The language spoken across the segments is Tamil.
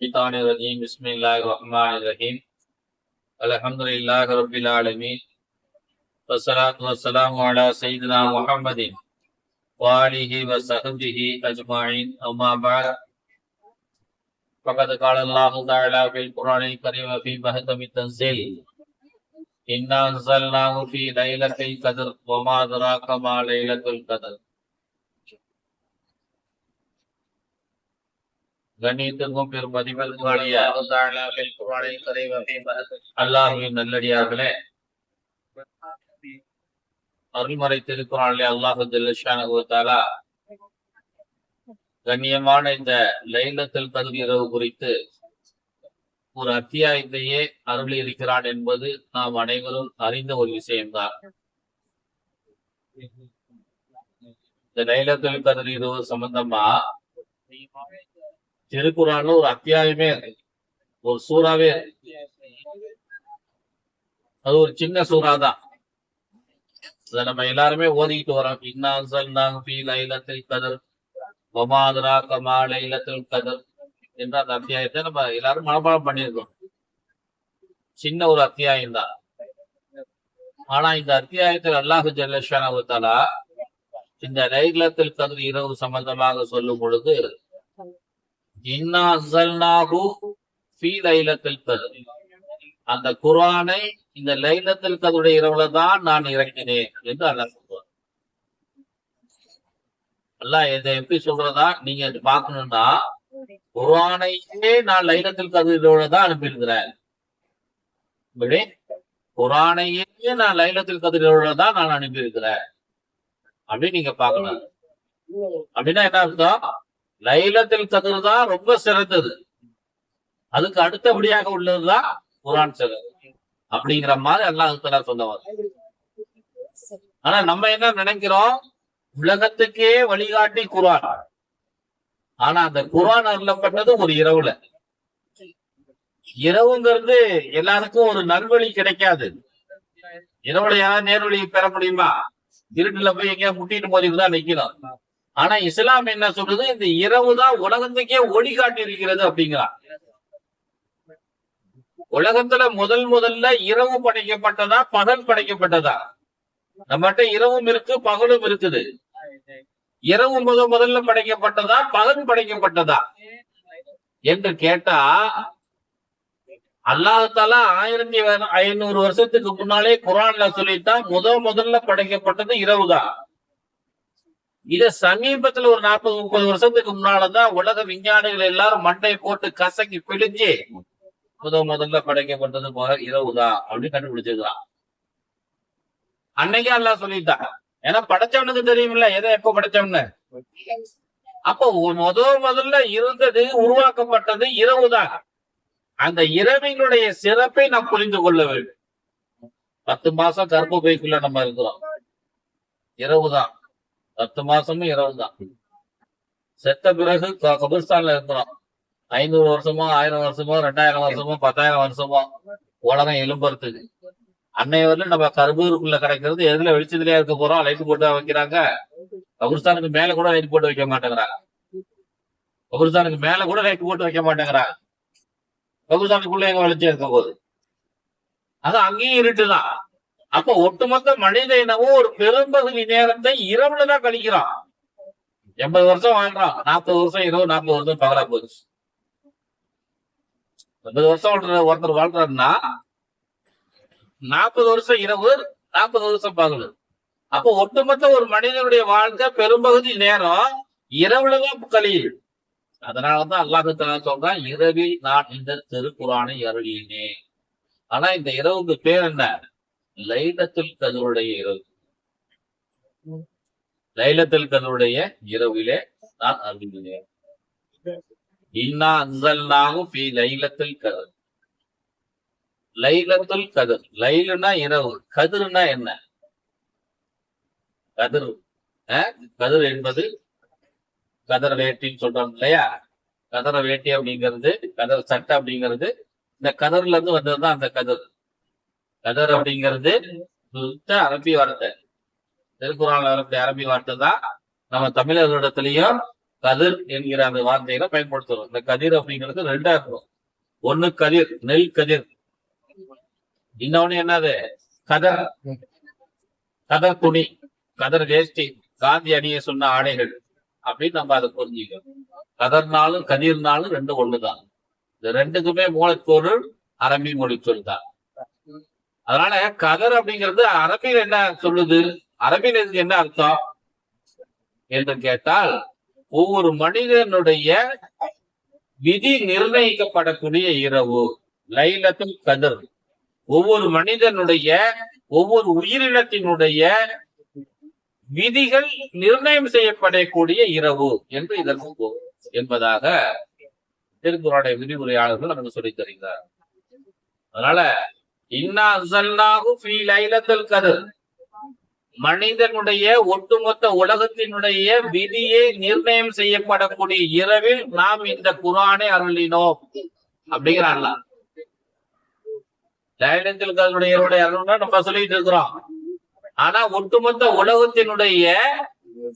الشيطان الرجيم بسم الله الرحمن الرحيم الحمد لله رب العالمين والصلاة والسلام على سيدنا محمد وآله وصحبه أجمعين أما بعد فقد قال الله تعالى في القرآن الكريم في محكم التنزيل إنا أنزلناه في ليلة القدر وما أدراك ما ليلة القدر. கண்ணியத்திற்கும் பெரும் மதிப்பிற்குரிய அல்லாஹ்வின் நல்லடியார்களே, அருள்மறை திருக்குறானிலே அல்லாஹ் ஜல்லஷானஹு வ தஆலா கண்ணியமான இந்த லைலத்துல் கத்ர் இரவு குறித்து ஒரு அத்தியாயத்தையே அருளி இருக்கிறான் என்பது நாம் அனைவரும் அறிந்த ஒரு விஷயம்தான். இந்த லைலத்துல் கத்ர் இரவு சம்பந்தமா திருக்குறான்ல ஒரு அத்தியாயமே ஒரு சூறாவே, அது ஒரு சின்ன சூறா தான். அதை நம்ம எல்லாருமே ஓதிக்கிட்டு வரோம். இன்னா அன்ஸல்னாஹு ஃபீ லைலத்துல் கத்ர் வமா அத்ராக மா லைலத்துல் கத்ர் என்ற அந்த அத்தியாயத்தை நம்ம எல்லாரும் மனப்பாடம் பண்ணியிருக்கோம். சின்ன ஒரு அத்தியாயம் தான். ஆனா இந்த அத்தியாயத்தில் அல்லாஹ் ஜல்லஷானஹு வ தஆலா இந்த லைலத்துல் கத்ர் இரவு சம்பந்தமாக சொல்லும் பொழுது இன்னா அன்ஸல்னாஹு ஃபீ லைலத்துல் கத்ர், அந்த குர்ஆனை இந்த லைலத்துல் கத்ருடைய இரவுல தான் நான் இறக்கினேன் என்று அல்லாஹ் சொல்றார். அல்லாஹ் இதை எப்படி சொல்றதா நீங்க பார்க்கணும்னா, குர்ஆனையே நான் லைலத்துல் கத்ர் இரவுல தான் அனுப்பியிருக்கிறேன். இப்படி குர்ஆனையே நான் லைலத்துல் கத்ர் இரவுல தான் நான் அனுப்பியிருக்கிறேன் அப்படின்னு நீங்க பார்க்கணும். அப்படின்னா என்ன அர்த்தம்? லைலத்துல் கத்ர் தான் ரொம்ப சிறந்தது, அதுக்கு அடுத்தபடியாக உள்ளதுதான் குர்ஆன் சிறந்தது அப்படிங்கிற மாதிரி அல்லாஹ் தஆலா சொன்னவர். ஆனா நம்ம என்ன நினைக்கிறோம், உலகத்துக்கே வழிகாட்டி குர்ஆன். ஆனா அந்த குர்ஆன் அருளப்பட்டது ஒரு இரவுல. இரவுங்கிறது எல்லாருக்கும் ஒரு நல்வழி கிடைக்காது. இரவுல யாராவது நேர்வழி பெற முடியுமா? இருட்டுல போய் எங்கேயா முட்டிட்டு போதிதான் நிக்கணும். ஆனா இஸ்லாம் என்ன சொல்றது, இந்த இரவு தான் உலகத்துக்கே ஒளி காட்டி இருக்கிறது அப்படிங்கிறான். உலகத்துல முதல்ல இரவு படைக்கப்பட்டதா பகல் படைக்கப்பட்டதா? நம்மகிட்ட இரவும் இருக்கு பகலும் இருக்குது. இரவு முதல்ல படைக்கப்பட்டதா பகல் படைக்கப்பட்டதா என்று கேட்டா, அல்லாஹ் தஆலா 1500 வருஷத்துக்கு முன்னாலே குர்ஆன்ல சொல்லித்தான் முதல்ல படைக்கப்பட்டது இரவுதான். இத சமீபத்துல ஒரு 40-30 வருஷத்துக்கு முன்னாலதான் உலக விஞ்ஞானிகள் எல்லாரும் மண்டையை போட்டு கசக்கி பிழிஞ்சு முதல்ல படைக்கப்பட்டது இரவுதான் அப்படின்னு கண்டுபிடிச்சிருக்கான். அன்னைக்கே அல்லாஹ் சொல்லிட்டான். ஏன்னா படைச்சவனுக்கு தெரியுமில்ல எதை எப்ப படைச்சவன்னு. அப்போ முதல்ல இருந்தது, உருவாக்கப்பட்டது இரவுதான். அந்த இரவினுடைய சிறப்பை நாம் புரிந்து கொள்ள வேண்டும். 10 மாசம் கர்ப்ப பைக்குள்ள நம்ம இருக்கிறோம், இரவுதான். 10 மாசமும் இரவுதான். செத்த பிறகு கபிரிஸ்தான்ல இருக்கிறோம். 500 வருஷமோ 1000 வருஷமோ 2000 வருஷமோ 10,000 வருஷமோ உலகம் எழும்புறதுக்கு. அன்னைய நம்ம கர்ப்பூருக்குள்ள கிடைக்கிறது எதுல வெளிச்சத்துலயா இருக்க போறோம். லைட் போட்டு வைக்கிறாங்க. கபிரிஸ்தானுக்கு மேல கூட லைட் போட்டு வைக்க மாட்டேங்கிறாங்க. கபிரிஸ்தானுக்கு மேல கூட லைட் போட்டு வைக்க மாட்டேங்கிறாங்க. கபிரிஸ்தானுக்குள்ள எங்க வெளிச்சம் இருக்க போகுது? அது அங்கேயும் இருட்டுதான். அப்ப ஒட்டுமொத்த மனித இனமும் ஒரு பெரும்பகுதி நேரத்தை இரவுலதான் கழிக்கிறான். 80 வருஷம் வாழ்றான், 40 வருஷம் இரவு, 40 வருஷம் பகலா போச்சு. 80 வருஷம் ஒருத்தர் வாழ்றாருன்னா 40 வருஷம் இரவு, 40 வருஷம் பகல். அப்போ ஒட்டுமொத்த ஒரு மனிதனுடைய வாழ்க்கை பெரும்பகுதி நேரம் இரவுலதான் கழியுது. அதனாலதான் அல்லாஹ் தஆலா சொல்றான், இரவில் நான் இந்த திருக்குர்ஆனை அருளினேன். ஆனா இந்த இரவுக்கு பேர் என்ன? லைலத்துல் கத்ருடைய இரவு. லைலத்துல் கத்ருடைய இரவிலே நான் அருளினேன். இன்னா அன்ஸல்னாஹு ஃபீ லைலத்துல் கத்ர். லைலத்துல் கத்ர், லைலுனா இரவு, கத்ருனா என்ன? கத்ர் கத்ர் என்பது கதர் வேட்டின்னு சொல்றோம் இல்லையா? கதர வேட்டி அப்படிங்கிறது, கதர் சட்டை அப்படிங்கிறது இந்த கதர்ல இருந்து வந்ததுதான் அந்த கதர். கதர் அப்படிங்கிறது அரபி வார்த்தை. திருக்குறான்ல வரக்கூடிய அரபி வார்த்தை தான் நம்ம தமிழர்களிடத்திலையும் கதிர் என்கிற அந்த வார்த்தையில பயன்படுத்துறோம். இந்த கதிர் அப்படிங்கிறது ரெண்டா இருக்கும். ஒண்ணு கதிர், நெல் கதிர். இன்னொன்னு என்னது? கதர். கதர் துணி, கதர் வேஷ்டி, காந்தி அணிய சொன்ன ஆடைகள் அப்படின்னு நம்ம அதை புரிஞ்சுக்கணும். கதர்னாலும் கதிர்னாலும் ரெண்டு ஒண்ணுதான். இந்த ரெண்டுக்குமே மூலப்பொருள் அரபி மொழி சொல் தான். அதனால கதர் அப்படிங்கிறது அரபியில் என்ன சொல்லுது? அரபியில் இதுக்கு என்ன அர்த்தம் என்று கேட்டால், ஒவ்வொரு மனிதனுடைய விதி நிர்ணயிக்கப்படக்கூடிய இரவு, லைலத்துல் கதர். ஒவ்வொரு மனிதனுடைய, ஒவ்வொரு உயிரினத்தினுடைய விதிகள் நிர்ணயம் செய்யப்படக்கூடிய இரவு என்று இதற்கு என்பதாக திருக்குறளுடைய விதிமுறையாளர்கள் நமக்கு சொல்லித் தருகிறார். அதனால இன்னா அன்ஸல்னாஹு ஃபீ லைலத்துல் கத்ர், மனிதனுடைய ஒட்டுமொத்த உலகத்தினுடைய விதியை நிர்ணயம் செய்யப்படக்கூடிய இரவில் நாம் இந்த குர்ஆனை அருளினோம் அப்படிங்கிற அல்லாஹ். லைலத்துல் கத்ருடைய இரவுடைய அருள்னா நம்ம சொல்லிட்டு இருக்கிறோம். ஆனா ஒட்டுமொத்த உலகத்தினுடைய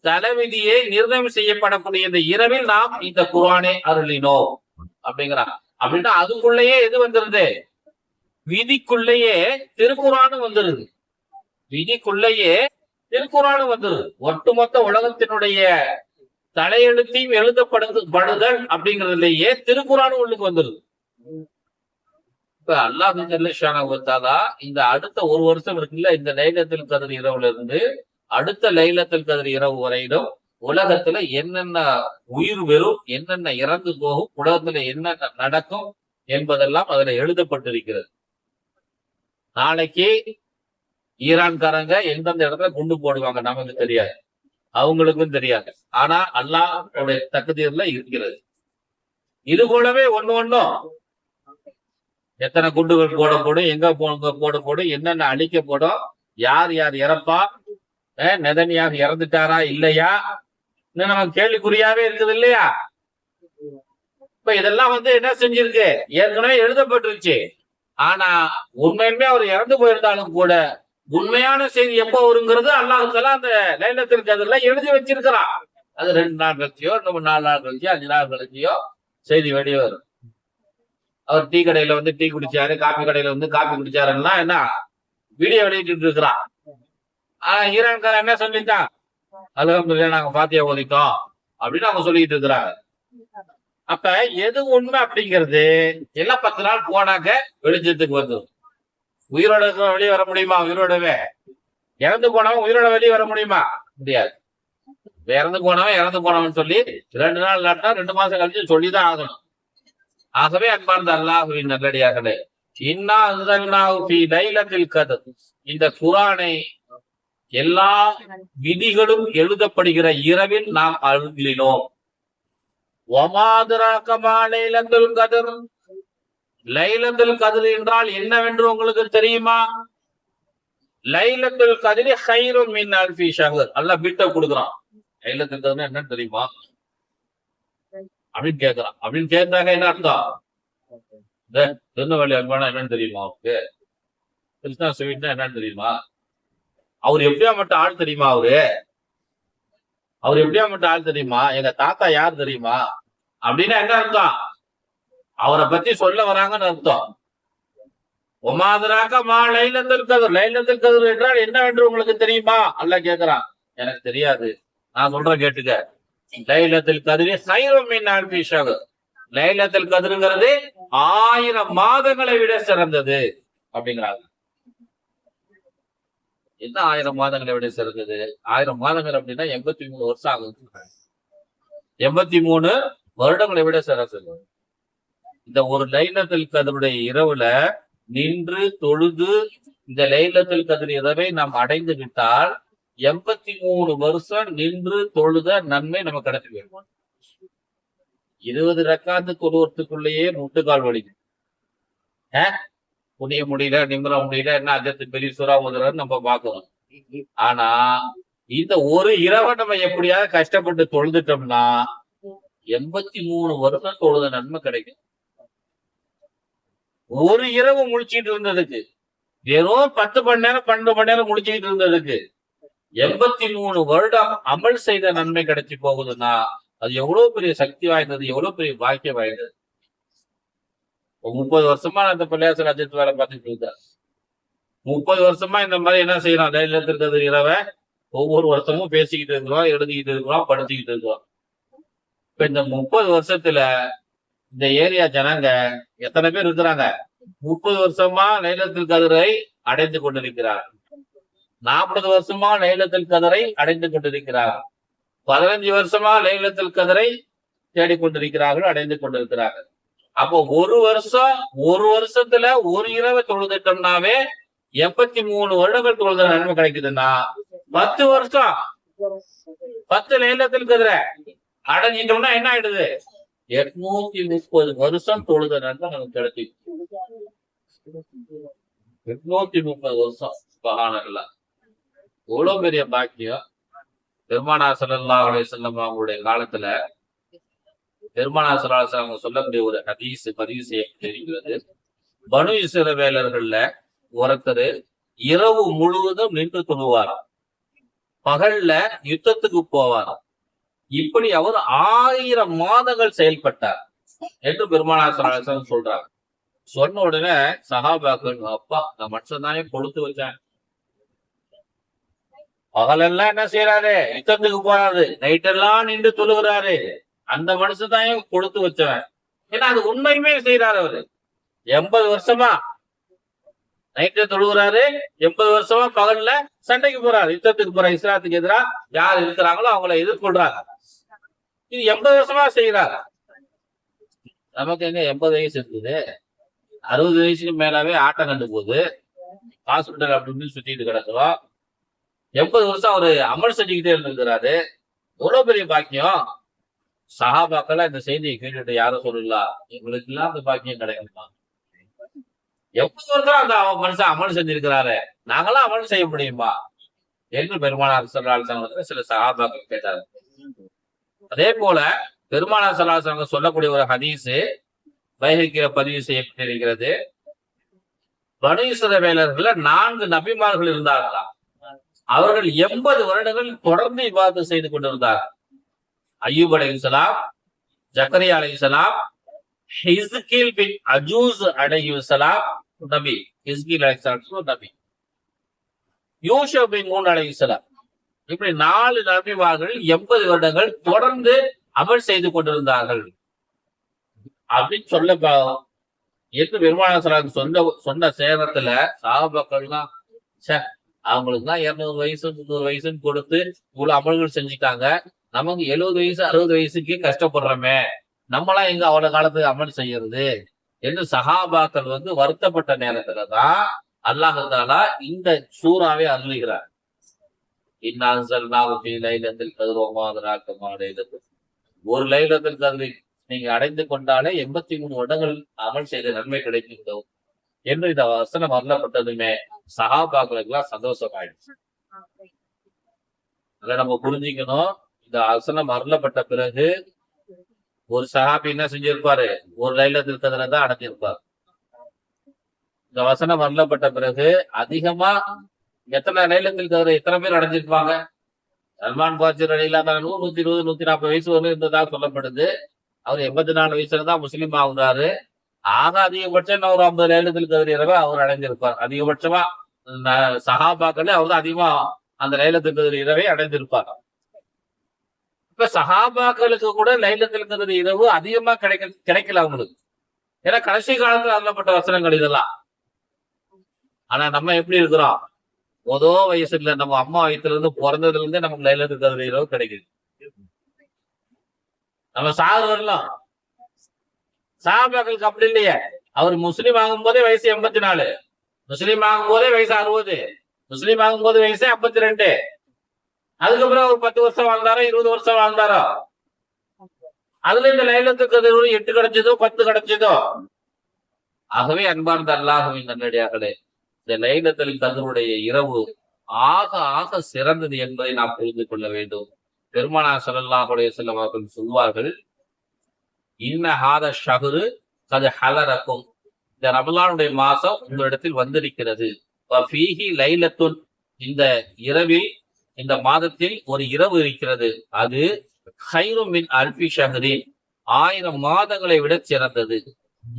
தலைவிதியை நிர்ணயம் செய்யப்படக்கூடிய இந்த இரவில் நாம் இந்த குர்ஆனை அருளினோம் அப்படிங்கிறாங்க. அப்படின்னா அதுக்குள்ளேயே எது வந்துருது? விதிக்குள்ளேயே திருக்குர்ஆனும் வந்துருது. விதிக்குள்ளேயே திருக்குர்ஆனும் வந்துருது. ஒட்டுமொத்த உலகத்தினுடைய தலையெழுத்தையும் எழுதப்படுதல் அப்படிங்கிறதுலயே திருக்குர்ஆனும் உள்ளுக்கு வந்துருது. இப்ப அல்லாஹ் ஜல்லஷானஹு வ தஆலா இந்த அடுத்த ஒரு வருஷம் இருக்குல்ல, இந்த லைலத்துல் கத்ர் இரவுல இருந்து அடுத்த லைலத்துல் கத்ர் இரவு வரையிலும் உலகத்துல என்னென்ன உயிர் வெறும், என்னென்ன இறந்து போகும், உலகத்துல என்னென்ன நடக்கும் என்பதெல்லாம் அதுல எழுதப்பட்டிருக்கிறது. நாளைக்கு ஈரான்காரங்க எந்தெந்த இடத்துல குண்டு போடுவாங்க நமக்கு தெரியாது, அவங்களுக்கும் தெரியாது. ஆனா அல்லாஹ்வுடைய தக்தீர்ல இருக்கிறது. இது போலவே ஒண்ணும் எத்தனை குண்டுகள் போடப்படும், எங்க போடப்படும், என்னென்ன அழிக்கப்படும், யார் யார் இறப்பா, நெதன்யாஹு இறந்துட்டாரா இல்லையா, இன்னும் நமக்கு கேள்விக்குறியாவே இருக்குது இல்லையா? இப்ப இதெல்லாம் என்ன செஞ்சிருக்கு? ஏற்கனவே எழுதப்பட்டிருச்சு. ஆனா உண்மையுமே அவர் இறந்து போயிருந்தாலும் கூட உண்மையான செய்தி எப்போ வருங்கிறது அல்லாஹ் தஆலா அந்த லைலத்துல் கத்ர்ல எழுதி வச்சிருக்கிறான். அது 2 நாள் கழிச்சியோ, 4 நாள் கழிச்சியோ, 5 நாள் கழிச்சியோ செய்தி வெளியே வரும். அவர் டீ கடையில டீ குடிச்சாரு, காபி கடையில காபி குடிச்சாருன்னா என்ன வீடியோ வெளியிட்டு இருக்கிறான். ஈரான்காரன் என்ன சொல்லிட்டான்? அல்ஹம்துலில்லாஹ் நாங்க ஃபாத்தியா ஓதிட்டோம் அப்படின்னு அவங்க சொல்லிட்டு இருக்கிறாங்க. அப்ப எது உண்மை அப்படிங்கிறது எல்லாம் 10 நாள் போனாக்க வெளிச்சத்துக்கு வந்துடும். உயிரோட வெளியே வர முடியுமா? உயிரோடவே இறந்து போனவன் உயிரோட வெளியே வர முடியுமா? முடியாது. இறந்து போனவன் சொல்லி 2 நாள் இல்லாட்டா 2 மாசம் கழிச்சு சொல்லிதான் ஆகணும். ஆகவே அன்பார்ந்த அல்லாஹ்வின் நல்லடியார்களே, இன்னா அன்ஸல்னாஹு ஃபீ லைலத்துல் கத்ர், இந்த குர்ஆனை எல்லா விதிகளும் எழுதப்படுகிற இரவில் நாம் அருளினோம். வமா அத்ராக மா லைலத்துல் கத்ர், லைலத்துல் கத்ர் என்றால் என்னவென்று உங்களுக்கு தெரியுமா? லைலத்துல் கத்ரி கைரும் மின் அல்ஃபி ஷஹர். அல்லாஹ் பிட்ட கொடுக்குறான். லைலத்துல் கத்ர் என்னன்னு தெரியுமா அப்படின்னு கேட்கிறான். அப்படின்னு கேட்டாங்க என்ன அர்த்தம்? திருநெல்வேலி அல்வானா என்னன்னு தெரியுமா? அவருக்கு கிருஷ்ணா ஸ்வீட்னா என்னன்னு தெரியுமா? அவர் எப்படியா மட்டும் ஆள் தெரியுமா? அவர் எப்படியா மட்டும் ஆள் தெரியுமா? எங்க தாத்தா யார் தெரியுமா? அப்படின்னா என்ன அர்த்தம்? அவரை பத்தி சொல்ல வராங்கன்னு அர்த்தம். ஒமாதராக மா லைலத்துல் கத்ர், லைலத்துல் கத்ர் என்றால் என்னவென்று உங்களுக்கு தெரியுமா? அல்லாஹ் கேட்கிறான். எனக்கு தெரியாது, நான் சொல்றேன் கேட்டுக்க. லைலத்துல் கத்ரி கைரும் மின் அல்ஃபி ஷஹர், லைலத்துல் கத்ருங்கிறது 1000 மாதங்களை விட சிறந்தது அப்படிங்கிறாங்க. என்ன 1000 மாதங்களை விட சிறந்தது? 1000 மாதங்கள் அப்படின்னா 83 வருஷம் ஆகுது. 83 வருடங்களை விட சிறந்தது. இந்த ஒரு லைலத்துல் கத்ருடைய இரவுல நின்று தொழுது இந்த லைலத்துல் கத்ர் இரவை நாம் அடைந்து விட்டால் 83 வருஷம் நின்று தொழுத நன்மை நமக்கு கிடைச்சு போயிருக்கும். 20 ரக்காத்து தொழுவத்துக்குள்ளேயே முட்டுக்கால் வலிக்கும். புனிய முடியல, நிமிர முடியல, என்ன அஜத்து பெரிய சுறா ஓதுறான்னு நம்ம பாக்குறோம். ஆனா இந்த ஒரு இரவை நம்ம எப்படியாவது கஷ்டப்பட்டு தொழுதுட்டோம்னா 83 வருஷம் தொழுத நன்மை கிடைக்கும். ஒரு இரவு முழிச்சுட்டு இருந்ததுக்கு, வெறும் 10 மணி நேரம் 12 மணி நேரம் முழிச்சுக்கிட்டு இருந்ததுக்கு 83 வருடம் அமல் செய்த நன்மை கிடைச்சி போகுதுன்னா அது எவ்வளவு பெரிய சக்தி வாய்ந்தது, எவ்வளவு பெரிய பாக்கியம் வாய்ந்தது. 30 வருஷமா அந்த பள்ளியாசல் அஜித் வேலை பார்த்துட்டு இருக்காரு. 30 வருஷமா இந்த மாதிரி என்ன செய்யலாம், லைலத்துல் கத்ர் இரவை ஒவ்வொரு வருஷமும் பேசிக்கிட்டு இருக்கிறோம், எழுதிக்கிட்டு இருக்கிறோம், படிச்சுக்கிட்டு இருக்கிறோம். இப்ப இந்த 30 வருஷத்துல இந்த ஏரியா ஜனங்க எத்தனை பேர் இருக்கிறாங்க? 30 வருஷமா லைலத்துல் கத்ரை அடைந்து கொண்டிருக்கிறார். 40 வருஷமா லைலத்துல் கத்ரை அடைந்து கொண்டிருக்கிறார். 15 வருஷமா லைலத்துல் கத்ரை தேடிக்கொண்டிருக்கிறார்கள், அடைந்து கொண்டிருக்கிறார்கள். அப்போ ஒரு வருஷத்துல ஒரு இரவை தொழுதுட்டோம்னாவே 83 வருடங்கள் தொழுத நன்மை கிடைக்குதுன்னா 10 வருஷம் 10 லைலத்துல் கத்ரை அடைஞ்சிட்டோம்னா என்ன ஆயிடுது? 830 வருஷம் தொழுத நன்மை நமக்கு கிடைச்சி. 830 வருஷம் சுப்ஹானல்லாஹ். எவ்வளவு பெரிய பாக்கியம். பெருமானார் ஸல்லல்லாஹு அலைஹி வஸல்லம் அவங்களுடைய காலத்துல பெருமானார் ஸல்லல்லாஹு அலைஹி வஸல்லம் சொல்லக்கூடிய ஒரு ஹதீஸ் பதிவு செய்யப்பட்டிருக்கிறது. பனு இஸ்ரவேலர்கள்ல ஒருத்தர் இரவு முழுவதும் நின்று தொழுவார், பகல்ல யுத்தத்துக்கு போவார். இப்படி அவர் 1000 மாதங்கள் செயல்பட்டார் என்று பெருமானார் ஸல்லல்லாஹு அலைஹி வஸல்லம் சொல்றாங்க. சொன்ன உடனே சஹாபாக்கள், அப்பா நான் மனுஷன் தானே கொடுத்து வச்சேன், பகலெல்லாம் என்ன செய்யறாரு, யுத்தத்துக்கு போறாரு, நைட்டெல்லாம் நின்று தொழுகிறாரு, அந்த மனுஷன் தான் கொடுத்து வச்சவன். ஏன்னா அது உண்மையுமே செய்யறாரு. அவரு 80 வருஷமா நைட்டு தொழுகிறாரு, 80 வருஷமா பகல்ல சண்டைக்கு போறாரு, யுத்தத்துக்கு போறாரு. இஸ்லாத்துக்கு எதிராக யார் இருக்கிறாங்களோ அவங்கள எதிர்கொள்றாங்க. இது 80 வருஷமா செய்யறாரு. நமக்கு எங்க 80 வயசு இருக்குது, 60 வயசுக்கு மேலாவே ஆட்டம் கண்டு போகுது, ஹாஸ்பிட்டல் அப்படின்னு சுத்திட்டு கிடக்குறோம். 80 வருஷம் அவரு அமல் செஞ்சுக்கிட்டே இருந்திருக்கிறாரு. எவ்வளவு பெரிய பாக்கியம். சஹாபாக்கள் இந்த செய்தியை கேட்டுட்டு யாரும் சொல்லலாம், எங்களுக்கு எல்லாம் அந்த பாக்கியம் கிடைக்குமா? 80 வருஷம் அந்த மனுஷன் அமல் செஞ்சிருக்கிறாரு, நாங்களாம் அமல் செய்ய முடியுமா என்று பெருமானார் ஸல்லல்லாஹு அலைஹி வஸல்லம் சில சஹாபாக்கள் கேட்டாரு. அதே போல பெருமானார் ஸல்லல்லாஹு அலைஹி வஸல்லம் சொல்லக்கூடிய ஒரு ஹதீஸ் பைஹக்கில பதிவு செய்யப்பட்டிருக்கிறது. பனு இஸ்ரவேலர்கள்ல 4 நபிமார்கள் இருந்தார்களாம். அவர்கள் 80 வருடங்கள் தொடர்ந்து இபாதத் செய்து கொண்டிருந்தார். அய்யூப் அலைஹிஸ்ஸலாம், ஜக்கரியா அலைஹிஸ்ஸலாம், ஹிஸ்கீல் பின் அஜூஸ் அலைஹிஸ்ஸலாம் நபி, ஹிஸ்கீல் அலைஹிஸ்ஸலாம் நபி, யூசுப் பின் நூன் அலைஹிஸ்ஸலாம், இப்படி 4 நபிமார்கள் 80 வருடங்கள் தொடர்ந்து அமல் செய்து கொண்டிருந்தார்கள் அப்படின்னு சொல்ல என்று பெருமானார் ஸல்லல்லாஹு அலைஹி வஸல்லம் சொன்ன சேரத்துல சஹாபாக்கள்லாம் அவங்களுக்கு தான் 200 வயசு 300 வயசுன்னு கொடுத்து இவ்வளவு அமல்கள் செஞ்சுட்டாங்க, நமக்கு 70 வயசு 60 வயசுக்கே கஷ்டப்படுறோமே, நம்மளாம் எங்க அவ்வளவு காலத்துக்கு அமல் செய்யறது என்று சஹாபாக்கள் வருத்தப்பட்ட நேரத்துலதான் அல்லாஹ் தஆலா இந்த சூறாவை அருளுகிறார். இன்னா அன்ஸல்நாஹு ஃபீ லைலத்தில் கத்ர் வமா அத்ராக மா லைலத்துல் கத்ர். ஒரு லைலத்துல் கத்ரை நீங்க அடைந்து கொண்டாலே 83 வருடங்கள் அமல் செய்த நன்மை கிடைக்கும் என்று இந்த வசனம் அருளப்பட்டதுமே சஹாபாக்களுக்கு எல்லாம் சந்தோஷம் ஆயிடுச்சு. அதை நம்ம புரிஞ்சுக்கணும். இந்த வசனம் அருளப்பட்ட பிறகு ஒரு சஹாபி என்ன செஞ்சிருப்பாரு, ஒரு லைலத்துல் கத்ரை தான் அடைஞ்சிருப்பார். இந்த வசனம் அருளப்பட்ட பிறகு அதிகமா எத்தனை லைலத்துல் கத்ரை எத்தனை பேர் அடைஞ்சிருப்பாங்க? சல்மான் பாஜி ரலியல்லாஹு அன்ஹு 120 140 வயசு வரை இருந்ததா சொல்லப்படுது. அவர் 84 வயசுல தான் முஸ்லீம் ஆகுறாரு. ஆக அதிகபட்சம் ஒரு 50 லைலத்துல் கத்ர் இரவை அவர் அடைஞ்சிருப்பார். அதிகபட்சமா சஹாபாக்களே அவர் தான் அதிகமா அந்த லைலத்துல் கத்ர் இரவை அடைந்திருப்பார். இப்ப சஹாபாக்களுக்கு கூட லைலத்துல் கத்ர் இரவு அதிகமா கிடைக்கல அவங்களுக்கு. ஏன்னா கடைசி காலத்துல அருளப்பட்ட வசனங்கள் இதெல்லாம். ஆனா நம்ம எப்படி இருக்கிறோம், முதல் வயசுல நம்ம அம்மா வயசுல இருந்து பிறந்ததுல இருந்தே நமக்கு லைலத்துல் கத்ர் இரவு கிடைக்குது. நம்ம சாகு வரலாம். சஹாபாக்களுக்கு அப்படி இல்லையே. அவர் முஸ்லீம் ஆகும் போதே வயசு 84, முஸ்லீம் ஆகும் போதே வயசு 60, முஸ்லீம் ஆகும் போது வயசு 52. அதுக்கப்புறம் ஒரு 10 வருஷம் வாழ்ந்தாரோ 20 வருஷம் வாழ்ந்தாரோ, அதுல இந்த லைலத்துல் கத்ர் 8 கிடைச்சதோ 10 கிடைச்சதோ. ஆகவே அன்பார்ந்த அல்லாஹ்வின் நல்லடியார்களே, இந்த லைலத்துல் கத்ருடைய இரவு ஆக ஆக சிறந்தது என்பதை நாம் புரிந்து கொள்ள வேண்டும். பெருமானார் ஸல்லல்லாஹு அலைஹி வஸல்லம் அவர்கள் சொல்வார்கள், இன்ன ஹாத ஷஹ்ரு கத் ஹலரக்கும், இந்த ரமலானுடைய மாசம் உங்களிடத்தில் வந்திருக்கிறது. ஃபீஹி லைலத்துன், இந்த இரவில் இந்த மாதத்தில் ஒரு இரவு இருக்கிறது, அது ஹைரும் மின் அல்பி ஷஹரின் 1000 மாதங்களை விட சிறந்தது.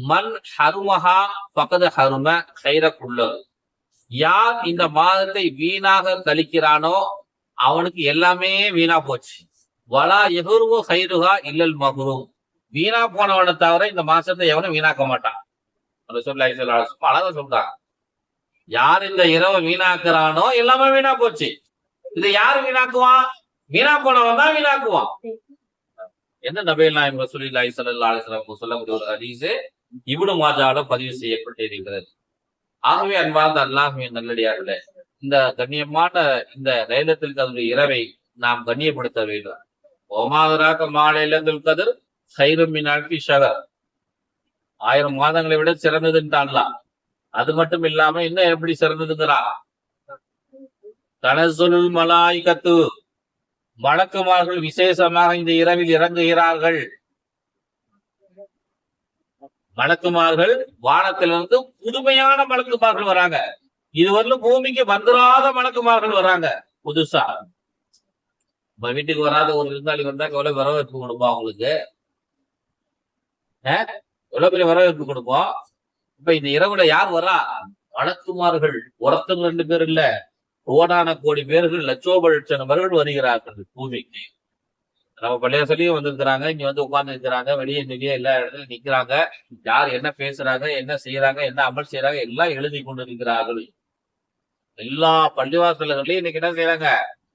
மன் ஹருமஹா பகத ஹரும ஹைரக்குள்ள, யார் இந்த மாதத்தை வீணாக கழிக்கிறானோ அவனுக்கு எல்லாமே வீணா போச்சு. வலா எகுருவோ ஹைருஹா இல்லல் மகுரும், வீணா போனவனை தவிர இந்த மாசத்தை எவனும் வீணாக்க மாட்டான். அழகா சொல்றாங்க, யார் இந்த இரவை வீணாக்குறானோ எல்லாமே வீணா போச்சு. இதை யாரு வீணாக்குவான்? வீணா போனவன் தான் வீணாக்குவான். என்ன நபிகள் நாயகம் ரசூலுல்லாஹி ஸல்லல்லாஹு அலைஹி வஸல்லம் சொல்லக்கூடிய ஒரு ஹதீஸ் இப்னு மாஜால பதிவு செய்யப்பட்டிருக்கிறது. ஆகவே அன்பார்ந்த அல்லாஹ்வின் நல்லடியார்களே, இந்த கண்ணியமான இந்த லைலத்துல் கத்ர் இரவை நாம் கண்ணியப்படுத்த வேண்டும். ஒமாதராக மாலைலத்துல் கத்ர் ஹைரும் மின் அல்ஃபி ஷஹர், 1000 மாதங்களை விட சிறந்ததுன்றான்ல. அது மட்டும் இல்லாம இன்னும் எப்படி சிறந்ததுங்கிறா, தனசுல் மலாயிகத்து, மலக்குமார்கள் விசேஷமாக இந்த இரவில் இறங்குகிறார்கள். மலக்குமார்கள் வானத்திலிருந்து புதுமையான மலக்குமார்கள் வராங்க. இதுவரையிலும் பூமிக்கு வந்துடாத மலக்குமார்கள் வராங்க புதுசா. நம்ம வீட்டுக்கு வராத ஒரு விருந்தாளி வந்தா எவ்வளவு வரவேற்பு கொடுப்போம் அவங்களுக்கு, எவ்வளவு பெரிய வரவேற்பு கொடுப்போம். இப்ப இந்த இரவுல யார் வரா? மலக்குமார்கள். ஒருத்தர் 2 பேர் இல்ல, கோடான கோடி பேர்கள், லட்சோப லட்ச நபர்கள் வருகிறார்கள் பூமிக்கு. நம்ம பள்ளியாசலையும் வந்திருக்கிறாங்க, இங்க வந்து உட்கார்ந்து இருக்கிறாங்க, வெளியே எல்லா இடத்துல நிக்கிறாங்க. யார் என்ன பேசுறாங்க, என்ன செய்யறாங்க, என்ன அமல் செய்யறாங்க எல்லாம் எழுதி கொண்டு இருக்கிறார்கள். எல்லா பள்ளிவாசல்களையும் இன்னைக்கு என்ன செய்யறாங்க?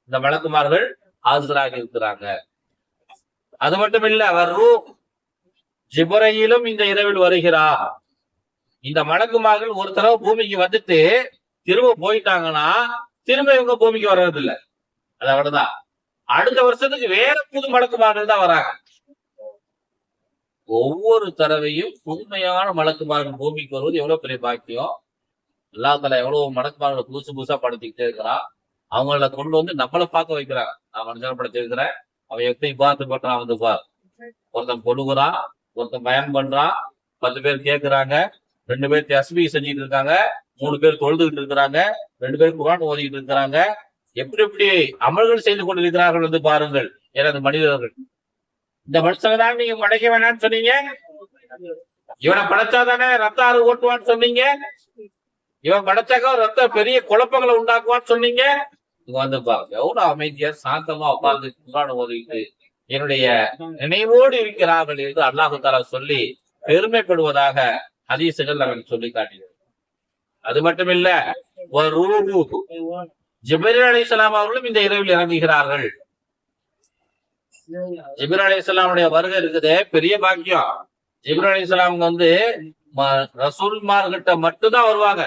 இந்த மலக்குமார்கள் ஆஜராக இருக்கிறாங்க. அது மட்டும் இல்ல, வரும் ஜிப்ரீலும் இந்த இரவில் வருகிறார். இந்த மலக்குமார்கள் ஒரு தடவை பூமிக்கு வந்துட்டு திரும்ப போயிட்டாங்கன்னா திரும்ப இவங்க பூமிக்கு வர்றது இல்லை. அது அவ்வளவுதான். அடுத்த வருஷத்துக்கு வேற புது மலக்குமார்கள் தான் வராங்க. ஒவ்வொரு தடவையும் புதுமையான மலக்குமார்கள் பூமிக்கு வருவது எவ்வளவு பெரிய பாக்கியம். அல்லாஹ் தஆலா எவ்வளவு மலக்குமார்கள் புதுசா படுத்திக்கிட்டே இருக்கிறான். அவங்கள கொண்டு வந்து நம்மளை பார்க்க வைக்கிறான். நான் மனுஷனை படுத்திருக்கிறேன், அவன் எப்படி பார்த்து பண்றான் வந்து பார். ஒருத்தன் கொள்ளுகிறான், ஒருத்தன் பயன் பண்றான், 10 பேர் கேட்கிறாங்க, 2 பேர் தஸ்பீஹ் செஞ்சுட்டு இருக்காங்க, 3 பேர் தொழுதுகிட்டு இருக்கிறாங்க, 2 பேர் குர்ஆன் ஓதிக்கிட்டு இருக்கிறாங்க. எப்படி எப்படி அமல்கள் செய்து கொண்டிருக்கிறார்கள் வந்து பாருங்கள். எனது மனிதர்கள், இந்த மனுஷனை தான் நீங்க படைக்க வேணாம்னு சொன்னீங்க, இவனை படைச்சாதானே ரத்த ஆறு ஓட்டுவான்னு சொன்னீங்க, இவன் படைச்சாக்க ரத்த பெரிய குழப்பங்களை உண்டாக்குவான்னு சொன்னீங்க. இங்க வந்து பாருங்க, எவ்வளவு அமைதியா சாந்தமா உட்கார்ந்து குர்ஆன் ஓதிக்கிட்டு என்னுடைய நினைவோடு இருக்கிறார்கள் என்று அல்லாஹ் தஆலா சொல்லி பெருமைப்படுவதாக ஹதீசுகள் நமக்கு சொல்லி காட்டினார். அது மட்டும் இல்ல, ஜிப்ரீல் அலைஹிஸ்ஸலாம் அவர்களும் இந்த இரவில் இறங்குகிறார்கள். ஜிப்ரீல் அலைஹிஸ்ஸலாமுடைய வருகை இருக்குது பெரிய பாக்கியம். ஜிப்ரீல் அலைஹிஸ்ஸலாம் வந்து ரசூல்மார்கிட்ட மட்டும்தான் வருவாங்க,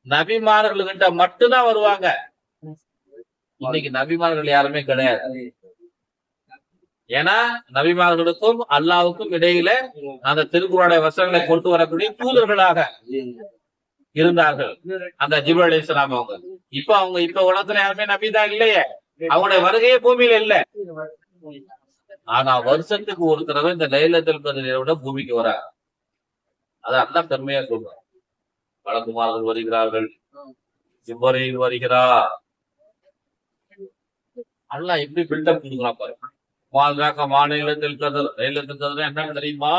நபிமார்கள்கிட்ட மட்டும்தான் வருவாங்க. இன்னைக்கு நபிமார்கள் யாருமே கிடையாது. ஏன்னா நபிமார்களுக்கும் அல்லாஹ்வுக்கும் இடையில அந்த திருக்குர்ஆனுடைய வசனங்களை கொண்டு வரக்கூடிய தூதர்களாக இருந்தார்கள் அந்த ஜிப்ரீல் அலைஹிஸ்ஸலாம் அவங்க. இப்ப உலகத்துல யாருமே நபிதான் இல்லையே, அவங்களுடைய வருகையே பூமியில இல்ல. ஆனா வருஷத்துக்கு ஒரு தடவை இந்த லைலத்துல் கத்ரை பூமிக்கு வர, அது அல்லாஹ் பெருமையா சொல்றான். மலக்குமார்கள் வருகிறார்கள், ஜிப்ரீல் வருகிறார். அல்லாஹ் எப்படி பில்டப் கொடுக்குறான் பாருங்க. லைலத்துல் கத்ர் என்னன்னு தெரியுமா?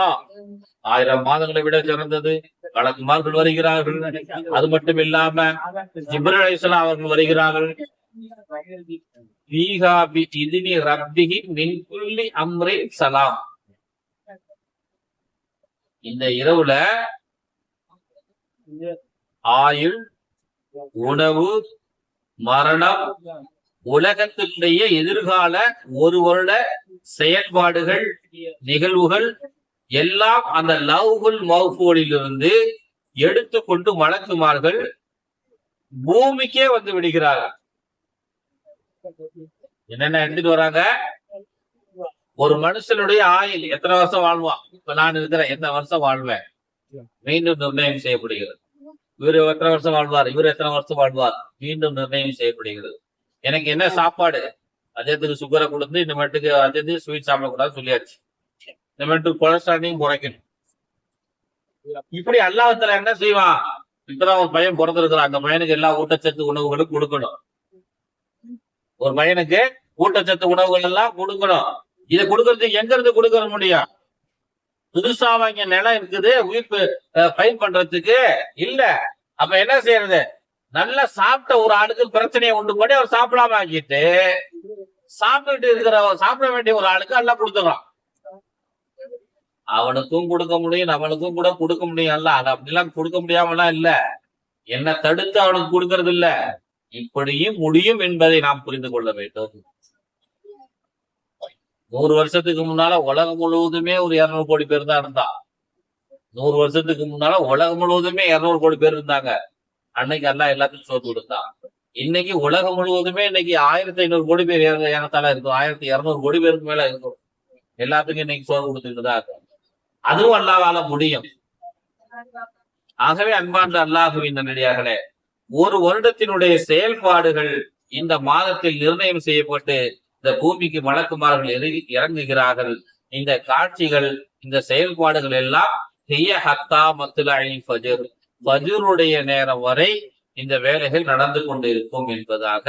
1000 மாதங்களை விட சிறந்தது. மலக்குமார்கள் வருகிறார்கள். அது மட்டும் இல்லாம ஜிப்ரீல் அலைஹிஸ்ஸலாம் அவர்கள் வருகிறார்கள். ஃபீஹா பிஇذن ரப்பிஹி மின் குல்லி அம்ரின் ஸலாம். இந்த இரவுல ஆயுள், உணவு, மரணம், உலகத்தினுடைய எதிர்கால ஒரு வருட செயல்பாடுகள், நிகழ்வுகள் எல்லாம் அந்த லவ்ஹுல் மஹ்ஃபூலிலிருந்து எடுத்துக்கொண்டு மலக்குமார்கள் பூமிக்கே வந்து விடுகிறார்கள். என்னென்ன எடுத்துட்டு வராங்க? ஒரு மனுஷனுடைய ஆயுள் எத்தனை வருஷம் வாழ்வான், இப்ப நான் இருக்கிறேன் எத்தனை வருஷம் வாழ்வேன், மீண்டும் நிர்ணயம் செய்யப்படுகிறது. இவர் எத்தனை வருஷம் வாழ்வார், இவர் எத்தனை வருஷம் வாழ்வார், மீண்டும் நிர்ணயம் செய்யப்படுகிறது. எனக்கு என்ன சாப்பாடு, அதேத்துக்கு சுகரை கொடுத்து இந்த மட்டுக்கு அதே ஸ்வீட் சாப்பிடக்கூடாது சொல்லியாச்சு, இந்த மட்டுக்கு கொலஸ்ட்ராலையும் குறைக்கணும். இப்படி அல்லாஹ் தஆலா என்ன செய்வான்? இப்பதான் ஒரு பையன் பிறந்திருக்கிறான், அந்த பையனுக்கு எல்லா ஊட்டச்சத்து உணவுகளும் கொடுக்கணும். ஒரு பையனுக்கு ஊட்டச்சத்து உணவுகள் எல்லாம் கொடுக்கணும். இதை கொடுக்கறதுக்கு எங்க இருந்து கொடுக்கற முடியும்? புதுசா வாங்கிய நிலம் இருக்குது உயிர் பயிர் பண்றதுக்கு இல்ல. அப்ப என்ன செய்யறது? நல்லா சாப்பிட்ட ஒரு ஆளுக்கு பிரச்சனையை உண்டு பண்ணி அவர் சாப்பிடாம ஆக்கிட்டு சாப்பிட்டு இருக்கிற சாப்பிட வேண்டிய ஒரு ஆளுக்கு எல்லாம் கொடுத்துக்கலாம். அவனுக்கும் கொடுக்க முடியும், நம்மளுக்கும் கூட கொடுக்க முடியும். அல்ல அது அப்படிலாம் கொடுக்க முடியாமலாம் இல்ல. என்ன தடுத்து அவனுக்கு கொடுக்கறது இல்ல. இப்படியும் முடியும் என்பதை நாம் புரிந்து கொள்ள வேண்டும். 100 வருஷத்துக்கு முன்னால உலகம் முழுவதுமே ஒரு 200 கோடி பேர் தான் இருந்தா. 100 வருஷத்துக்கு முன்னால உலகம் முழுவதுமே 200 கோடி பேர் இருந்தாங்க. அன்னைக்கு எல்லாம் எல்லாத்துக்கும் சோறு கொடுத்தான். இன்னைக்கு உலகம் முழுவதுமே இன்னைக்கு 1500 கோடி பேர் ஏறத்தால இருக்கும். 1200 கோடி பேருக்கு மேல இருக்கும். எல்லாத்துக்கும் இன்னைக்கு சோறு கொடுத்துட்டு தான் இருக்கும். அதுவும் அல்லாஹ்வால முடியும். ஆகவே அன்பார்ந்த அல்லாஹ்வின் நல்லடியார்களே, ஒரு வருடத்தினுடைய செயல்பாடுகள் இந்த மாதத்தில் நிர்ணயம் செய்யப்பட்டு இந்த பூமிக்கு மலக்குமார்கள் இறங்குகிறார்கள். இந்த காட்சிகள், இந்த செயல்பாடுகள் எல்லாம் ஃபஜ்ருடைய நேரம் வரை இந்த வேலைகள் நடந்து கொண்டிருக்கும் என்பதாக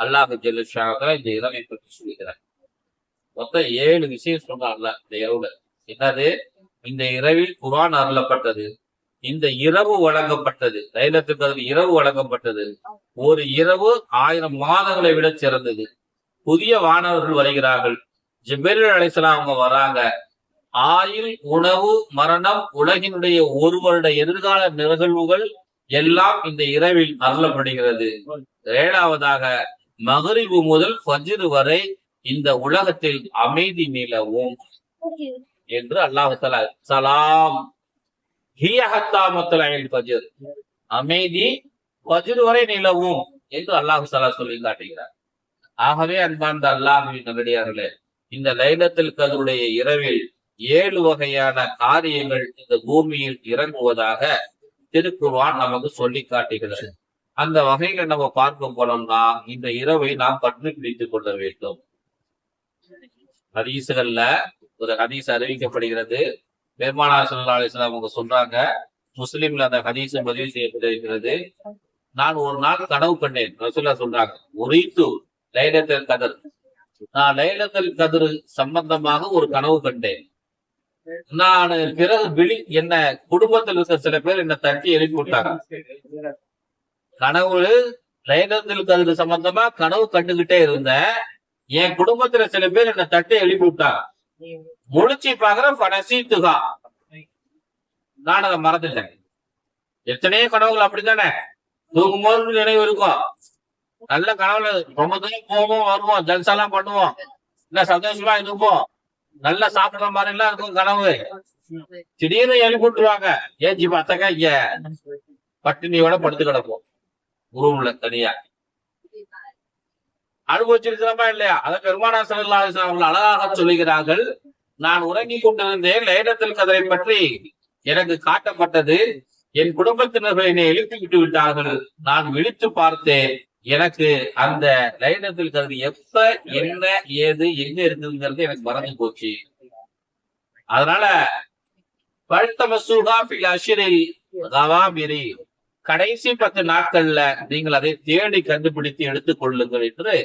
அல்லாஹ் ஜல்ல ஷாஅஹு இந்த இரவை பற்றி சொல்கிறார். மொத்தம் 7 விஷயம் சொன்னார்ல இந்த இரவுல. என்னது? இந்த இரவில் குர்ஆன் அருளப்பட்டது, இந்த இரவு வழங்கப்பட்டது, லைலத்துல் கத்ர் இரவு வழங்கப்பட்டது. ஒரு இரவு 1000 மாதங்களை விட சிறந்தது. புதிய வானவர்கள் வருகிறார்கள். ஜிப்ரீல் அலைஹிஸ்ஸலாம் அவங்க வராங்க. ஆயுள், உணவு, மரணம், உலகினுடைய ஒரு வருட எதிர்கால நிகழ்வுகள் எல்லாம் இந்த இரவில் அருளப்படுகிறது. 7வதாக மகரிபு முதல் ஃபஜ்ர் வரை இந்த உலகத்தில் அமைதி நிலவும் என்று அல்லாஹ் தஆலா சலாம் ஹிய ஹத்தா மத்லஇல் ஃபஜ்ர், அமைதி ஃபஜ்ர் வரை நிலவும் என்று அல்லாஹ் தஆலா சொல்லி காட்டுகிறார். ஆகவே அன்பார்ந்த அல்லாஹ்வின் நல்லடியார்களே, இந்த லைலத்துல் கத்ருடைய இரவில் 7 வகையான காரியங்கள் இந்த பூமியில் இறங்குவதாக திருக்குர்ஆன் நமக்கு சொல்லி காட்டுகிறது. அந்த வகையில நம்ம பார்க்க போனோம்னா இந்த இரவை நாம் பற்றி பிடித்துக் கொள்ள வேண்டும். ஹதீஸ்கள்ல ஒரு ஹதீஸ் அறிவிக்கப்படுகிறது. பெருமானார் ஸல்லல்லாஹு அலைஹி வஸல்லம் அவங்க சொல்றாங்க, முஸ்லிம்ல அந்த ஹதீஸ் பதிவு செய்யப்பட்டிருக்கிறது. நான் ஒரு நாள் கனவு கண்டேன். ரசூலுல்லாஹ் சொல்றாங்க, உரீது லைலத்துல் கத்ர், நான் லைலத்துல் கத்ர் சம்பந்தமாக ஒரு கனவு கண்டேன். நான் பிறகு என்ன குடும்பத்தில் இருக்க சில பேர் என்ன தட்டி எழுப்பி விட்டாங்க. கனவு லைலத்துல் கத்ர் சம்பந்தமா கனவு கண்டுகிட்டே இருந்தேன். என் குடும்பத்துல சில பேர் என்ன தட்டி எழுப்பி விட்டாங்க. முழிச்சு பாக்குறேன், பனசீத்துகா, நான் அதை மறந்துட்டேன். எத்தனையோ கனவுகள் அப்படித்தானே, தூங்கும்போது நினைவு இருக்கும். நல்ல கனவுல ரொம்ப தூரம் போவோம், வருவோம், ஜல்சாலாம் பண்ணுவோம், இல்ல சந்தோஷமா இருப்போம், நல்லா சாப்பிடுற மாதிரி எல்லாம் இருக்கும் கனவு. திடீர்னு எழுப்பிட்டுருவாங்க, ஏஞ்சி பார்த்தாக்கா இங்க பட்டினியோட படுத்து கிடப்போம் ரூம்ல தனியா. அனுபவிச்சிருக்கிறோமா இல்லையா? அதை பெருமானார் ஸல்லல்லாஹு அலைஹி வஸல்லம் அவர்கள் அழகாக சொல்லுகிறார்கள். நான் உறங்கிக் கொண்டிருந்தேன், லைலத்துல் கத்ரை பற்றி எனக்கு காட்டப்பட்டது. என் குடும்பத்தினர்கள் என்னை எழுப்பி விட்டு விட்டார்கள். நான் விழித்து பார்த்தேன். எனக்கு அந்த லைலத்துல் கத்ர் எப்ப, என்ன, ஏது, எங்க இருக்குங்கிறது எனக்கு மறந்து போச்சு. அதனால கடைசி 10 நாட்கள்ல நீங்கள் அதை தேடி கண்டுபிடித்து எடுத்துக் கொள்ளுங்கள் என்று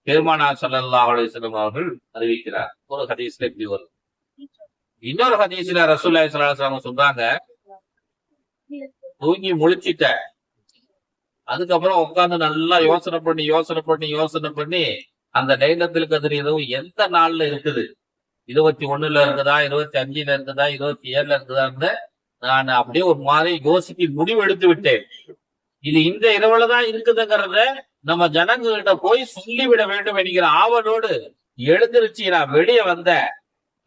பெருமானார் ஸல்லல்லாஹு அலைஹி வஸல்லம் அவர்கள் அறிவிக்கிறார். ஒரு ஹதீஸ்ல இப்படி வரும். இன்னொரு ஹதீஸ்ல ரசூலுல்லாஹி ஸல்லல்லாஹு அலைஹி வஸல்லம் சொல்றாங்க, தூங்கி முழிச்சிட்ட, அதுக்கப்புறம் உட்கார்ந்து நல்லா யோசனை பண்ணி அந்த லைலத்துல் கத்ர் இரவு எந்த நாள்ல இருக்குது, 21ல இருக்குதா, 25ல இருக்குதா, 27ல இருக்குதான்னு நான் அப்படியே ஒரு மாதிரி யோசிக்க முடிவு எடுத்து விட்டேன். இது இந்த இரவுலதான் இருக்குதுங்கிறத நம்ம ஜனங்கள்கிட்ட போய் சொல்லிவிட வேண்டும் என்கிற ஆவலோடு எழுந்திருச்சு நான் வெளியே வந்தேன்.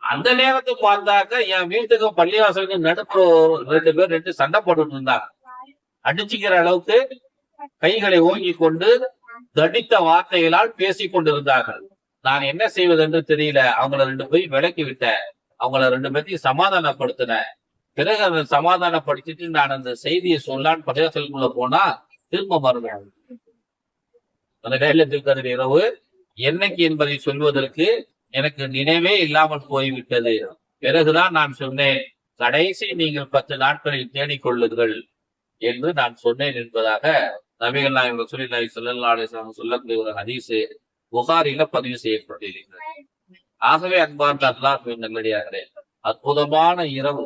அந்த நேரத்தை பார்த்தாக்க என் வீட்டுக்கும் பள்ளிவாசலுக்கும் நடுப்புற 2 பேர் சண்டை போட்டுட்டு இருந்தாங்க. அடிச்சுக்கிற அளவுக்கு கைகளை ஓங்கி கொண்டு தடித்த வார்த்தைகளால் பேசிக் கொண்டிருந்தார்கள். நான் என்ன செய்வது என்று தெரியல. அவங்கள 2 பேரும் விலக்கி விட்டேன். அவங்கள 2 பேர்த்தையும் சமாதானப்படுத்தினேன். பிறகு அதை சமாதானப்படுத்திட்டு நான் அந்த செய்தியை சொல்லான்னு பள்ளிவாசலுக்குள்ள போனா திரும்ப மறுநாள் அந்த லைலத்துல் கத்ர் இரவு என்னைக்கு என்பதை சொல்வதற்கு எனக்கு நினைவே இல்லாமல் போய்விட்டது. பிறகுதான் நான் சொன்னேன், கடைசி நீங்கள் 10 நாட்களில் தேடிக்கொள்ளுங்கள் என்று நான் சொன்னேன் என்பதாக நபிகள் நாயகம் ரசூலுல்லாஹி ஸல்லல்லாஹு அலைஹி வஸல்லம் சொல்லக்கூடிய ஒரு ஹதீஸ் புகாரில பதிவு செய்யப்பட்டிருக்கிறது. ஆகவே அன்பார்ந்த அல்லாஹ்வின் நல்லடியார்களே, அற்புதமான இரவு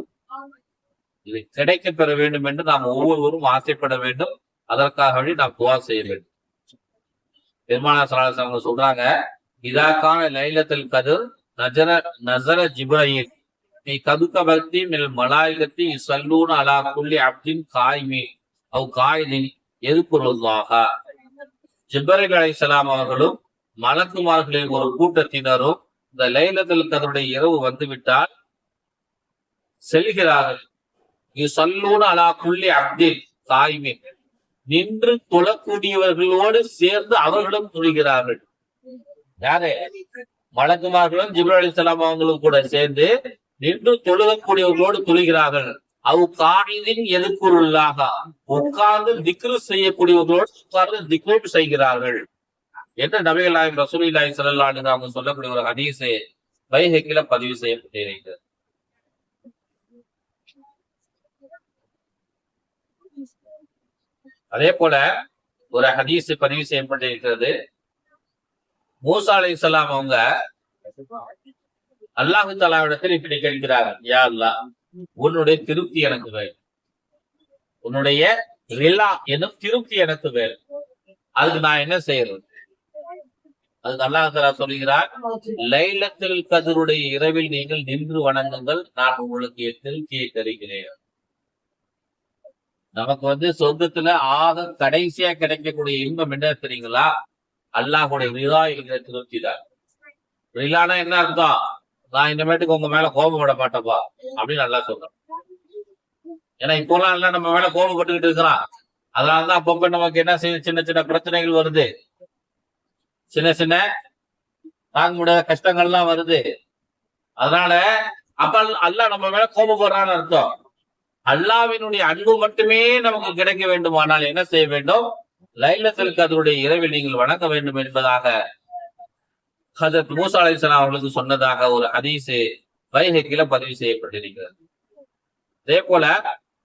இது கிடைக்க பெற வேண்டும் என்று நாம் ஒவ்வொருவரும் ஆசைப்பட வேண்டும். அதற்காக நாம் துவா செய்ய வேண்டும். பெருமானார் ஸல்லல்லாஹு அலைஹி வஸல்லம் சொல்றாங்க, இதாக்கான லைலத்துல் கத்ர் நஸர ஜிப்ரீல் ஃபீ கதுகபத்தி மினல் மலாயிகத்தி யுஸல்லூன அலா குல்லி அப்தின் காயிமின் அவ் காயிதின் யذ்குருல்லாஹ. ஜிப்ரீல் அலைஹிஸ்ஸலாம் அவர்களும் மலக்குமார்களின் ஒரு கூட்டத்தினரும் இந்த லைலத்துல் கத்ருடைய இரவு வந்துவிட்டால் செல்கிறார்கள். யுஸல்லூன அலா குல்லி அப்தின் காயிமின், நின்று தொழக்கூடியவர்களோடு சேர்ந்து அவர்களும் தொழுகிறார்கள். யாரு? மலக்குமார்களும் ஜிப்ரீல் அலைஹிஸ்ஸலாம் அவங்களும் கூட சேர்ந்து நின்று தொழுகக்கூடியவர்களோடு தொழுகிறார்கள். அவ் காயிதின் யذ்குருல்லாஹ, உட்கார்ந்து திக்ரு செய்யக்கூடியவர்களோடு உட்கார்ந்து திக்ரு செய்கிறார்கள் என்று நபிகள் நாயகம் ரசூலுல்லாஹி ஸல்லல்லாஹு அலைஹி வஸல்லம் சொல்லக்கூடிய ஒரு ஹதீஸ் பைஹக்கில பதிவு செய்யப்பட்டிருக்கிறது. அதே போல ஒரு ஹதீஸ் பதிவு செய்யப்பட்டிருக்கிறது. மூசா அலைஹிஸ்ஸலாம் அவங்க அல்லாஹ் தஆலாவிடத்தில் இப்படி கேட்கிறார்கள், யா அல்லாஹ், உன்னுடைய திருப்தி எனக்கு வேணும், உன்னுடைய ரிலா எனும் திருப்தி எனக்கு வேணும், அதுக்கு நான் என்ன செய்யறது? அதுக்கு அல்லாஹ் தஆலா சொல்கிறார், லைலத்துல் கத்ருடைய இரவில் நீங்கள் நின்று வணங்குங்கள், நான் உங்களுக்கு என் திருப்தியை தருகிறேன். நமக்கு சொர்க்கத்துல ஆக கடைசியா கிடைக்கக்கூடிய இன்பம் என்ன தெரியுங்களா? அல்லாஹுடைய ரிலா என்கிற திருப்தி தான். ரிலானா என்ன அர்த்தம்? நான் இனிமேட்டுக்கு உங்க மேல கோபப்பட மாட்டேப்பா அப்படின்னு நல்லா சொல்றேன். ஏன்னா இப்போலாம் எல்லாம் நம்ம மேல கோபப்பட்டுக்கிட்டு இருக்கிறான். அதனாலதான் அப்பப்ப நமக்கு என்ன செய்யுது, சின்ன சின்ன பிரச்சனைகள் வருது, சின்ன சின்ன தாங்க முடியாத கஷ்டங்கள்லாம் வருது. அதனால அப்ப அல்லாஹ் நம்ம மேல கோபப்படுறான்னு அர்த்தம். அல்லாஹ்வினுடைய அன்பு மட்டுமே நமக்கு கிடைக்க வேண்டுமானால் என்ன செய்ய வேண்டும்? லைலத்துல் கத்ருடைய இரவில் நீங்கள் வணங்க வேண்டும் என்பதாக ஹஜ்ரத் மூசா அலைஹிஸ்ஸலாம் அவர்களுக்கு சொன்னதாக ஒரு ஹதீஸ் பைஹக்கில பதிவு செய்யப்பட்டிருக்கிறது. அதே போல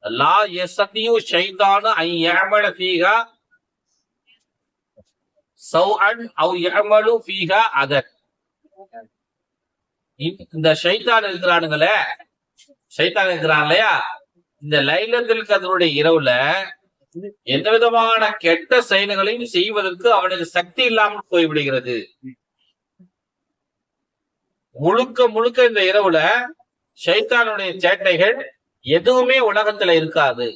லா யஸ்தியு ஷைத்தானு ஐ யஅமல ஃபீஹா சௌஅன் அவ் யஅமலு ஃபீஹா அதர். இந்த ஷைத்தான் இருக்கிறானுங்களே, ஷைத்தான் இருக்கிறான் இல்லையா, இந்த லைலத்துல் கத்ருடைய இரவுல எந்த விதமான கெட்ட செயல்களையும் செய்வதற்கு அவனுக்கு சக்தி இல்லாமல் போய்விடுகிறது. முழுக்க முழுக்க இந்த இரவுல ஷைத்தானுடைய சேட்டைகள் எதுவுமே உலகத்துல இருக்காது.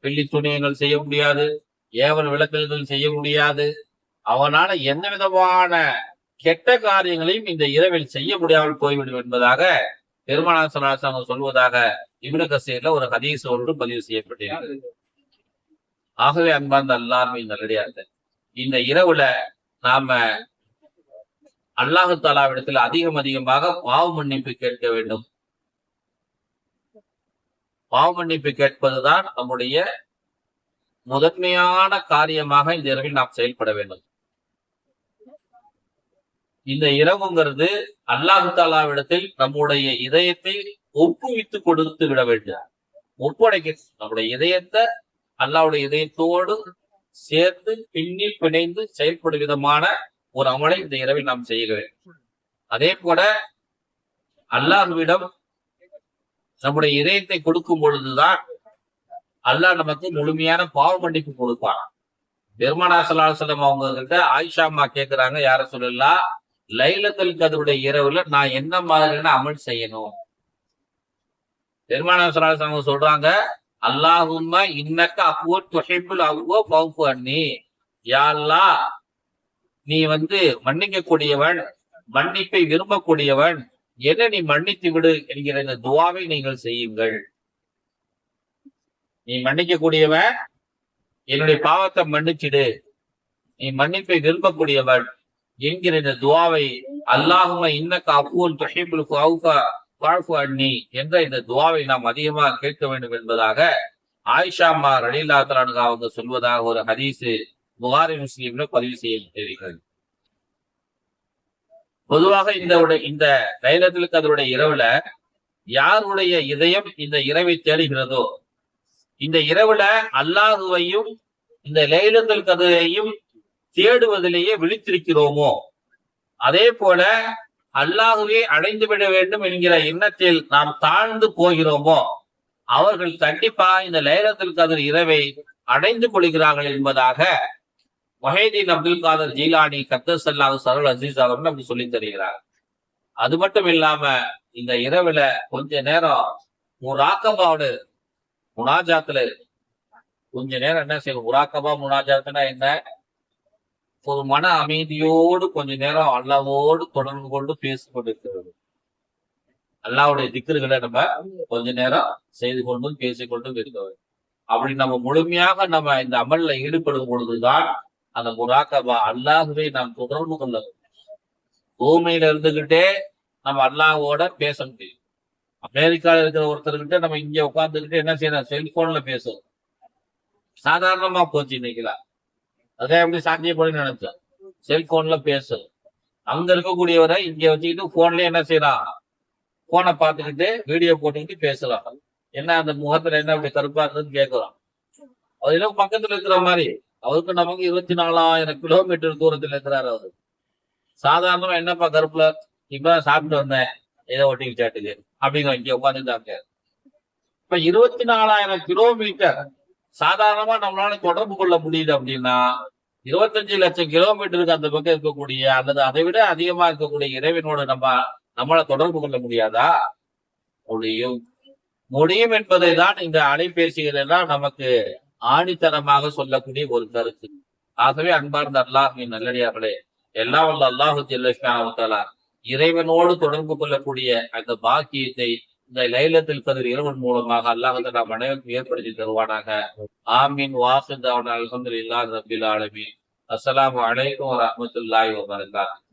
வெள்ளி துணியங்கள் செய்ய முடியாது, ஏவல் விளக்குகள் செய்ய முடியாது. அவனால எந்த விதமான கெட்ட காரியங்களையும் இந்த இரவில் செய்ய முடியாமல் போய்விடும் என்பதாக பெருமானார் ஸல்லல்லாஹு அலைஹி வஸல்லம் சொல்வதாக இப்னு கஸீர்ல ஒரு ஹதீஸ் ஒன்று பதிவு செய்யப்பட்டிருக்கிறது. ஆகவே அன்பார்ந்த அல்லாஹ்வின் நல்லடியார்களே, இந்த இரவுல நாம அல்லாஹ் தஆலாவிடத்தில் அதிகமாக பாவ மன்னிப்பு கேட்க வேண்டும். பாவ மன்னிப்பு கேட்பதுதான் நம்முடைய முதன்மையான காரியமாக இந்த இரவில் நாம் செயல்பட வேண்டும். இந்த இரவுங்கிறது அல்லாஹ் தஆலாவிடத்தில் நம்முடைய இதயத்தை ஒப்புவித்து கொடுத்து விட வேண்டும். ஒப்படைக்க நம்முடைய இதயத்தை அல்லாஹ்வுடைய இதயத்தோடு சேர்த்து பின்னி பிணைந்து செயல்படும் விதமான ஒரு அமலை இந்த இரவில் நாம் செய்ய வேண்டும். அதே போல அல்லாஹ்விடம் நம்முடைய இதயத்தை கொடுக்கும் பொழுதுதான் அல்லாஹ் நமக்கு முழுமையான பாவ மன்னிப்பு கொடுப்பான். பெருமானார் ஸல்லல்லாஹு அலைஹி வஸல்லம் அவங்க கிட்ட ஆயிஷா அம்மா கேட்கிறாங்க, யார சொல்லலாம், லைலத்துல் கத்ருடைய இரவுல நான் என்ன மாதிரியான அமல் செய்யணும்? பெருமானார் ஸல்லல்லாஹு அலைஹி வஸல்லம் சொல்றாங்க, அல்லாஹும்ம இன்னக அஃபுவ் துஹிப்புல் அஃப்வ ஃபஃபு அன்னி. யா அல்லாஹ், நீ மன்னிக்க கூடியவன், மன்னிப்பை விரும்பக்கூடியவன், என்ன நீ மன்னித்து விடு என்கிற இந்த துவாவை நீங்கள் செய்யுங்கள். நீ மன்னிக்க கூடியவன், என்னுடைய பாவத்தை மன்னிச்சிடு, நீ மன்னிப்பை விரும்பக்கூடியவன் என்கிற இந்த துவாவை அல்லாஹும்ம இன்னக அஃபுவ் துஹிப்புல் ஃபஃபு அன்னி என்ற இந்த துவாவை நாம் அதிகமாக கேட்க வேண்டும் என்பதாக ஆயிஷா அம்மா ரலியல்லாஹு அன்ஹா அவங்க சொல்வதாக ஒரு ஹதீஸ் புகாரி முஸ்லிம்ல பதிவு செய்யப்பட்டிருக்கிறது. பொதுவாக இந்த லைலத்துல் கத்ருடைய இரவுல யாருடைய இதயம் இந்த இரவை தேடுகிறதோ, இந்த இரவுல அல்லாஹுவையும் இந்த லைலத்துல் கத்ரையும் தேடுவதிலேயே விழித்திருக்கிறோமோ, அதே போல அல்லாஹ்வை அடைந்து விட வேண்டும் என்கிற எண்ணத்தில் நாம் தாழ்ந்து போகிறோமோ அவர்கள் கண்டிப்பா இந்த லைலத்துல் கத்ர் இரவை அடைந்து கொள்கிறார்கள் என்பதாக முஹைதீன் அப்துல் காதர் ஜீலானி கத்தஸல்லாஹு சருல் அசீஸ் அவர்கள் நமக்கு சொல்லி தருகிறார். அது மட்டும் இல்லாம இந்த இரவுல கொஞ்ச நேரம் முராக்கபாவோட முனாஜாத்துல கொஞ்ச நேரம் என்ன செய்யும்? முராக்கபா முனாஜாத்துனா என்ன? ஒரு மன அமைதியோடு கொஞ்ச நேரம் அல்லாஹ்வோடு தொடர்பு கொண்டு பேசிக் கொண்டிருக்கிறது. அல்லாஹ்வுடைய திக்ருகளை நம்ம கொஞ்ச நேரம் செய்து கொண்டும் பேசிக்கொண்டும் இருக்கிறது. அப்படி நம்ம முழுமையாக நம்ம இந்த அமல்ல ஈடுபடும் பொழுதுதான் அந்த முராக்கபா அல்லாஹ்வை நாம் தொடர்பு கொள்ள பூமியில இருந்துகிட்டே நம்ம அல்லாஹ்வோட பேச முடியும். அமெரிக்கால இருக்கிற ஒருத்தர்கிட்ட நம்ம இங்க உட்கார்ந்துகிட்டு என்ன செய்யணும்? செல்போன்ல பேசுறோம். சாதாரணமா போச்சு இன்னைக்குலாம். அதே எப்படி சாத்தியப்படும் நினைச்சோம். செல்போன்ல பேசுறோம். அங்க இருக்கக்கூடியவரை இங்க வச்சுக்கிட்டு போன்லயே என்ன செய்யலாம்? போனை பார்த்துக்கிட்டு வீடியோ போட்டுக்கிட்டு பேசலாம். என்ன அந்த முகத்துல என்ன அப்படி கருப்பா இருக்குன்னு கேட்கிறோம். அது ஏதோ பக்கத்துல இருக்கிற மாதிரி. அவருக்கு நமக்கு 24,000 கிலோமீட்டர் தூரத்துல இருக்கிறாரு அவரு. சாதாரணமா என்னப்பா கருப்புல இப்பதான் சாப்பிட்டு வந்தேன் ஏதோ ஒட்டிக்கு சாட்டுக்கு அப்படிங்கிற இங்க உட்காந்துட்டாங்க. இப்ப 24,000 கிலோமீட்டர் சாதாரணமா நம்மளால தொடர்பு கொள்ள முடியுது அப்படின்னா 25 லட்சம் கிலோமீட்டருக்கு அந்த பக்கம் இருக்கக்கூடிய அல்லது அதை விட அதிகமா இருக்கக்கூடிய இறைவனோடு நம்மள தொடர்பு கொள்ள முடியாதா? முடியும். முடியும் என்பதை தான் இந்த அலைபேசிகள் எல்லாம் நமக்கு ஆணித்தனமாக சொல்லக்கூடிய ஒரு கருத்து. ஆகவே அன்பார்ந்த அல்லாஹ்வின் நல்லடியார்களே, எல்லாம் வல்ல அல்லாஹு ஜல்ல ஷானஹு இறைவனோடு தொடர்பு கொள்ளக்கூடிய அந்த பாக்கியத்தை இந்த லைலத்துல் கத்ர் இரவின் மூலமாக அல்லாஹ் நாம் அனைவருக்கும் ஏற்படுத்தி தருவானாக. ஆமீன். வாஹிர் தஅவானா அல்ஹம்துலில்லாஹி ரப்பில் ஆலமீன். அஸ்ஸலாமு அலைக்கும் வரஹ்மத்துல்லாஹி வபரகாத்துஹு.